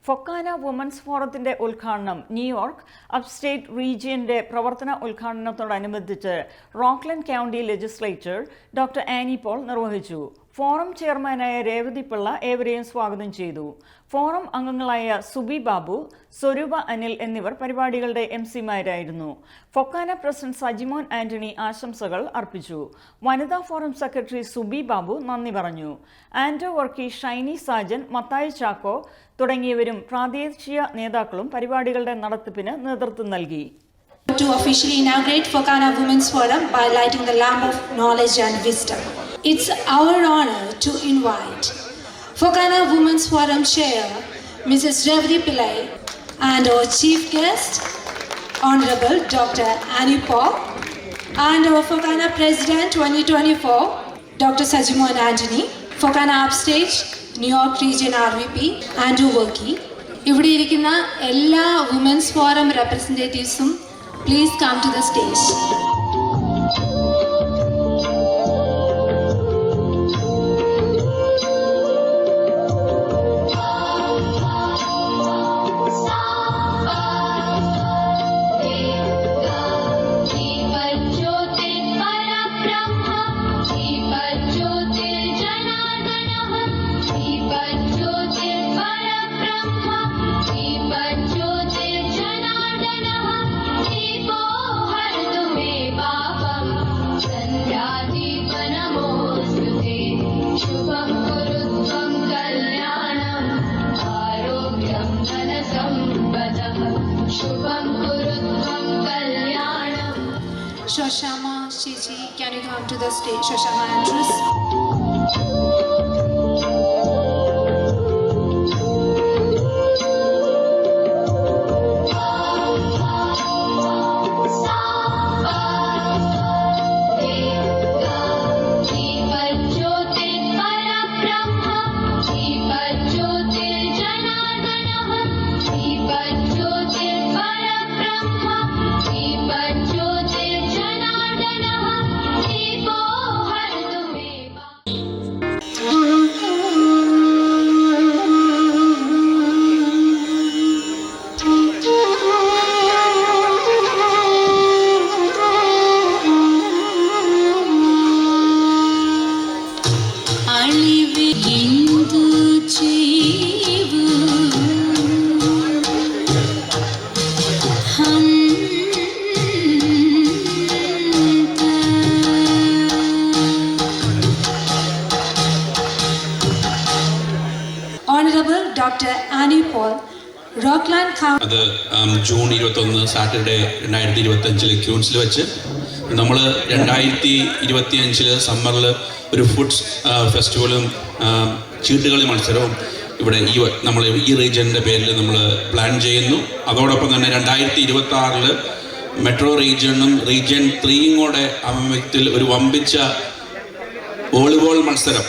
FOKANA women's ഫോറത്തിന്റെ ഉദ്ഘാടനം New York upstate റീജിയന്റെ പ്രവർത്തന ഉദ്ഘാടനത്തോടനുബന്ധിച്ച് Rockland county legislature doctor Annie Paul നിർവഹിച്ചു. ഫോറം ചെയർമാനായ രേവതി പിള്ള ഏവരെയും സ്വാഗതം ചെയ്തു. ഫോറം അംഗങ്ങളായ സുബി ബാബു, സ്വരൂപ അനിൽ എന്നിവർ പരിപാടികളുടെ എംസിമാരായിരുന്നു. ഫൊക്കാന പ്രസിഡന്റ് സജിമോൻ ആന്റണി ആശംസകൾ അർപ്പിച്ചു. വനിതാ ഫോറം സെക്രട്ടറി സുബി ബാബു നന്ദി പറഞ്ഞു. ആൻഡോ വർക്കി, ഷൈനി സാജൻ, മത്തായി ചാക്കോ തുടങ്ങിയവരും പ്രാദേശിക നേതാക്കളും പരിപാടികളുടെ നടത്തിപ്പിന് നേതൃത്വം നൽകി. To officially inaugurate Focana Women's Forum by lighting the lamp of knowledge and wisdom. It's our honor to invite Focana Women's Forum Chair, Mrs. Revati Pillai, and our chief guest, Honorable Dr. Annie Paul, and our Focana President 2024, Dr. Sajimon Anthony, Focana Upstage, New York Region RVP, Andrew Workey. ഇവിടെ ഇരിക്കുന്ന എല്ലാ women's forum റെപ്രസെൻറ്റേറ്റീവ്സും please come to the stage. Shoshama Shichi, can you come to the stage? Shoshama Andrews. Honorable Dr. Annie Paul, Rockland County. അത് June 21 Saturday 2025 ക്യൂൻസിൽ വെച്ച് നമ്മൾ 2025 സമ്മറിൽ ഒരു food ഫെസ്റ്റിവലും ചീട്ടുകളി മത്സരവും ഇവിടെ നമ്മൾ ഈ റീജിയൻ്റെ പേരിൽ നമ്മൾ പ്ലാൻ ചെയ്യുന്നു. അതോടൊപ്പം തന്നെ 2026 മെട്രോ റീജിയനും റീജിയൻ 3യും കൂടെ ആഭിമുഖ്യത്തിൽ ഒരു വമ്പിച്ച വോളിബോൾ മത്സരം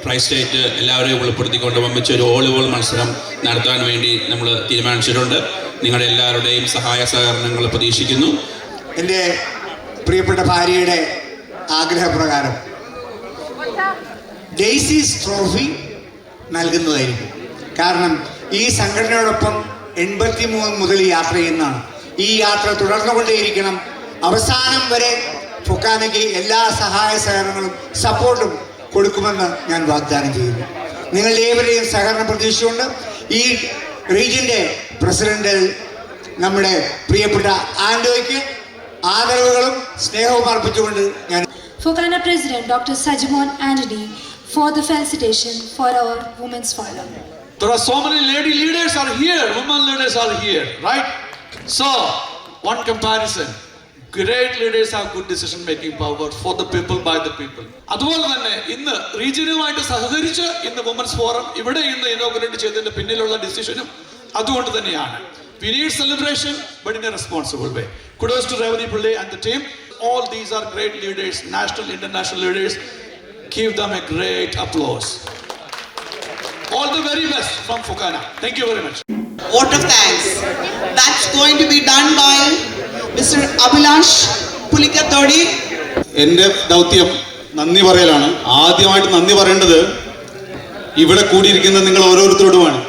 ട്രൈ-സ്റ്റേറ്റ് എല്ലാവരെയും ഉൾപ്പെടുത്തിക്കൊണ്ട് വമ്പിച്ച ഒരു വോളിബോൾ മത്സരം നടത്താൻ വേണ്ടി നമ്മൾ തീരുമാനിച്ചിട്ടുണ്ട്. നിങ്ങളുടെ എല്ലാവരുടെയും സഹായ സഹകരണങ്ങൾ പ്രതീക്ഷിക്കുന്നു. എൻ്റെ പ്രിയപ്പെട്ട ഭാര്യയുടെ ആഗ്രഹപ്രകാരം ഡെയ്സീസ് ട്രോഫി നൽകുന്നതായിരിക്കും. കാരണം ഈ സംഘടനയോടൊപ്പം 83 മുതൽ യാത്ര ചെയ്യുന്നതാണ്. ഈ യാത്ര തുടർന്നുകൊണ്ടേയിരിക്കണം. അവസാനം വരെ ഫൊക്കാനയ്ക്ക് എല്ലാ സഹായ സഹകരണങ്ങളും സപ്പോർട്ടും കൊടുക്കുമെന്ന് ഞാൻ വാഗ്ദാനം ചെയ്യുന്നു. നിങ്ങളുടെ ഏവരെയും സഹകരണം പ്രതീക്ഷിച്ചുകൊണ്ട് ഈ റീജിയൻ്റെ പ്രസിഡന്റ് നമ്മുടെ പ്രിയപ്പെട്ട ആൻഡോയ്ക്ക് ആദരവുകളും സ്നേഹവും അർപ്പിച്ചുകൊണ്ട് ഞാൻ Focana President Dr. Sajimon Anthony for the felicitation for our Women's Forum. There are so many lady leaders are here, women leaders are here, right? So, one comparison. Great leaders have good decision making power for the people, by the people. അതുപോലെ തന്നെ ഇന്ന് റീജിയനുമായിട്ട് സഹകരിച്ച് ഇന്ന് women's forum ഇവിടെ ഇന്ന് inaugurate ചെയ്തതിന്റെ പിന്നിലുള്ള ഡിസിഷനും അതുകൊണ്ട് തന്നെയാണ്. We need celebration, but in a responsible way. Kudos to Revati Pillai and the team. All these are great leaders, national, international leaders. Give them a great applause. All the very best from Focana. Thank you very much. Vote of thanks. That's going to be done by Mr. Abhilash Pulikkathodi. എൻ്റെ ദൗത്യം നന്ദി പറയലാണ്. ആദ്യമായിട്ട് നന്ദി പറയേണ്ടത് ഇവിടെ കൂടിയിരിക്കുന്ന നിങ്ങൾ ഓരോരുത്തരോടുമാണ്.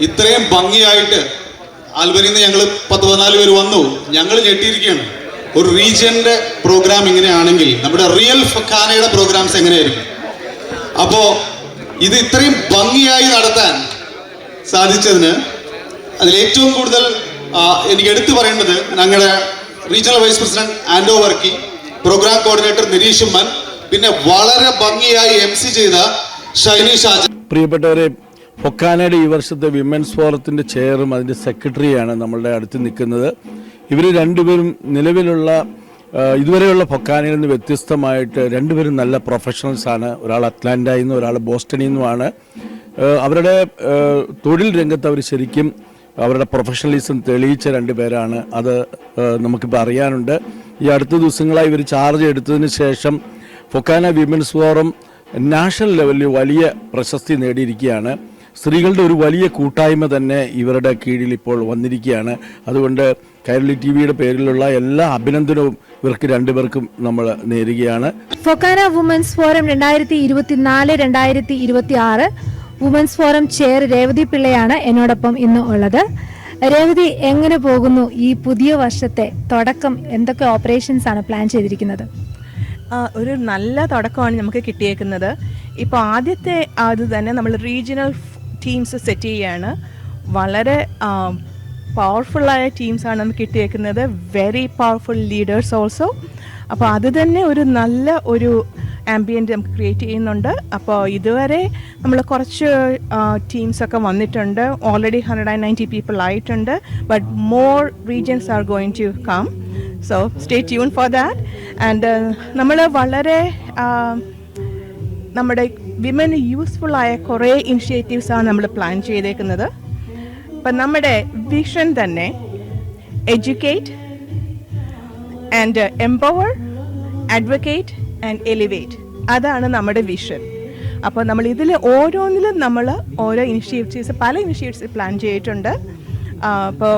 ഇത്രയും ഭംഗിയായിട്ട് ആൽബനിൽ നിന്ന് ഞങ്ങൾ 14 പേര് വന്നു. ഞങ്ങൾ ഞെട്ടിയിരിക്കുകയാണ്. ഒരു റീജിയന്റെ പ്രോഗ്രാം ഇങ്ങനെയാണെങ്കിൽ നമ്മുടെ റിയൽ ഫൊക്കാനയുടെ പ്രോഗ്രാംസ് എങ്ങനെയായിരിക്കും? അപ്പോൾ ഇത് ഇത്രയും ഭംഗിയായി നടത്താൻ സാധിച്ചതിന് അതിലേറ്റവും കൂടുതൽ എനിക്ക് എടുത്തു പറയേണ്ടത് ഞങ്ങളുടെ റീജിയണൽ വൈസ് പ്രസിഡന്റ് ആൻഡോ വർക്കി, പ്രോഗ്രാം കോർഡിനേറ്റർ നിരീഷ് ഉമ്മൻ, പിന്നെ വളരെ ഭംഗിയായി MC ചെയ്ത ഷൈനി ഷാജ. പ്രിയപ്പെട്ടവരെ, ഫൊക്കാനയുടെ ഈ വർഷത്തെ വിമൻസ് ഫോറത്തിൻ്റെ ചെയറും അതിൻ്റെ സെക്രട്ടറിയാണ് നമ്മളുടെ അടുത്ത് നിൽക്കുന്നത്. ഇവർ രണ്ടുപേരും നിലവിലുള്ള ഇതുവരെയുള്ള ഫൊക്കാനയിൽ നിന്ന് വ്യത്യസ്തമായിട്ട് രണ്ടുപേരും നല്ല പ്രൊഫഷണൽസാണ്. ഒരാൾ അറ്റ്ലാന്റയിൽ നിന്നും ഒരാൾ ബോസ്റ്റണിൽ നിന്നുമാണ്. അവരുടെ തൊഴിൽ രംഗത്ത് അവർ ശരിക്കും അവരുടെ പ്രൊഫഷണലിസം തെളിയിച്ച രണ്ടുപേരാണ്. അത് നമുക്കിപ്പോൾ അറിയാനുണ്ട്. ഈ അടുത്ത ദിവസങ്ങളായി ഇവർ ചാർജ് എടുത്തതിന് ശേഷം ഫൊക്കാന വിമൻസ് ഫോറം നാഷണൽ ലെവലിൽ വലിയ പ്രശസ്തി നേടിയിരിക്കുകയാണ്. സ്ത്രീകളുടെ ഒരു വലിയ കൂട്ടായ്മ തന്നെ ഇവരുടെ കീഴിൽ ഇപ്പോൾ വന്നിരിക്കുകയാണ്. അതുകൊണ്ട് കൈരളി TVയുടെ പേരിലുള്ള എല്ലാ അഭിനന്ദനവും ഇവർക്ക് രണ്ടുപേർക്കും നമ്മൾ നേരുകയാണ്. FOKANA women's forum 2024-2026 women's forum chair Revathi പിള്ളയാണ് എന്നോടൊപ്പം ഇന്ന് ഉള്ളത്. രേവതി, എങ്ങനെ പോകുന്നു ഈ പുതിയ വർഷത്തെ തുടക്കം? എന്തൊക്കെ ഓപ്പറേഷൻസ് ആണ് പ്ലാൻ ചെയ്തിരിക്കുന്നത്? ഒരു നല്ല തുടക്കമാണ് നമുക്ക് കിട്ടിയേക്കുന്നത്. ഇപ്പോൾ ആദ്യത്തെ അത് തന്നെ നമ്മൾ റീജിയണൽ ടീംസ് സെറ്റ് ചെയ്യുകയാണ്. വളരെ പവർഫുള്ളായ ടീംസാണ് നമുക്ക് കിട്ടിയേക്കുന്നത്. Very powerful leaders also. അപ്പോൾ അത് തന്നെ ഒരു നല്ല ഒരു ആംബിയൻറ്റ് നമുക്ക് ക്രിയേറ്റ് ചെയ്യുന്നുണ്ട്. അപ്പോൾ ഇതുവരെ നമ്മൾ കുറച്ച് ടീംസൊക്കെ വന്നിട്ടുണ്ട്. ഓൾറെഡി 190 പീപ്പിൾ ആയിട്ടുണ്ട്. But more regions are going to come. So stay tune for that. And നമ്മൾ വളരെ നമ്മുടെ വിമന് യൂസ്ഫുള്ളായ കുറേ ഇനിഷ്യേറ്റീവ്സാണ് നമ്മൾ പ്ലാൻ ചെയ്തേക്കുന്നത്. അപ്പം നമ്മുടെ വിഷൻ തന്നെ educate and empower, advocate and elevate, അതാണ് നമ്മുടെ വിഷൻ. അപ്പോൾ നമ്മൾ ഇതിൽ ഓരോന്നിലും നമ്മൾ ഓരോ ഇനിഷ്യേറ്റീവ്സ്, പല ഇനിഷ്യേറ്റീവ്സ് പ്ലാൻ ചെയ്തിട്ടുണ്ട്. അപ്പോൾ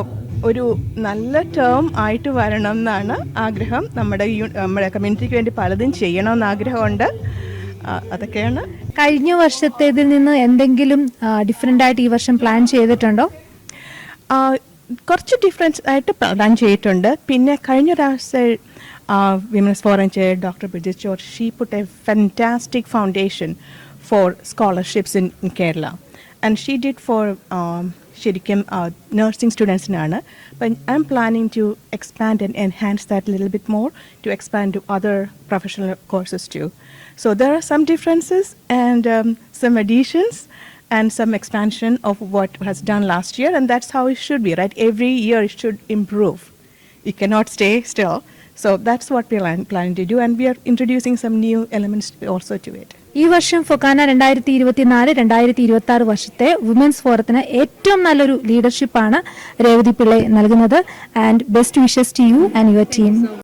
ഒരു നല്ല ടേം ആയിട്ട് വരണം എന്നാണ് ആഗ്രഹം. നമ്മുടെ കമ്മ്യൂണിറ്റിക്ക് വേണ്ടി പലതും ചെയ്യണമെന്ന് ആഗ്രഹമുണ്ട്. അതൊക്കെയാണ്. കഴിഞ്ഞ വർഷത്തേതിൽ നിന്ന് എന്തെങ്കിലും ഡിഫറെൻ്റ് ആയിട്ട് ഈ വർഷം പ്ലാൻ ചെയ്തിട്ടുണ്ടോ? കുറച്ച് ഡിഫറൻസ് ആയിട്ട് പ്ലാൻ ചെയ്തിട്ടുണ്ട്. പിന്നെ കഴിഞ്ഞ പ്രാവശ്യം women's forum chair doctor Bridget George, she put a fantastic foundation for scholarships in Kerala. And she did for ശരിക്കും നഴ്സിംഗ് സ്റ്റുഡൻസിനാണ്. അപ്പം I'm planning to expand and enhance that little bit more to expand to other professional courses to. So there are some differences and some additions and some expansion of what was done last year, and that's how it should be, right? Every year it should improve. You cannot stay still. So that's what we are planning to do, and we are introducing some new elements also to it. ഈ വർഷം ഫൊക്കാന 2024-2026 വർഷത്തെ women's ഫോറത്തിന് ഏറ്റവും നല്ലൊരു ലീഡർഷിപ്പാണ് രേവതി പിള്ളை നൽകുന്നത്. And best wishes to you and your team.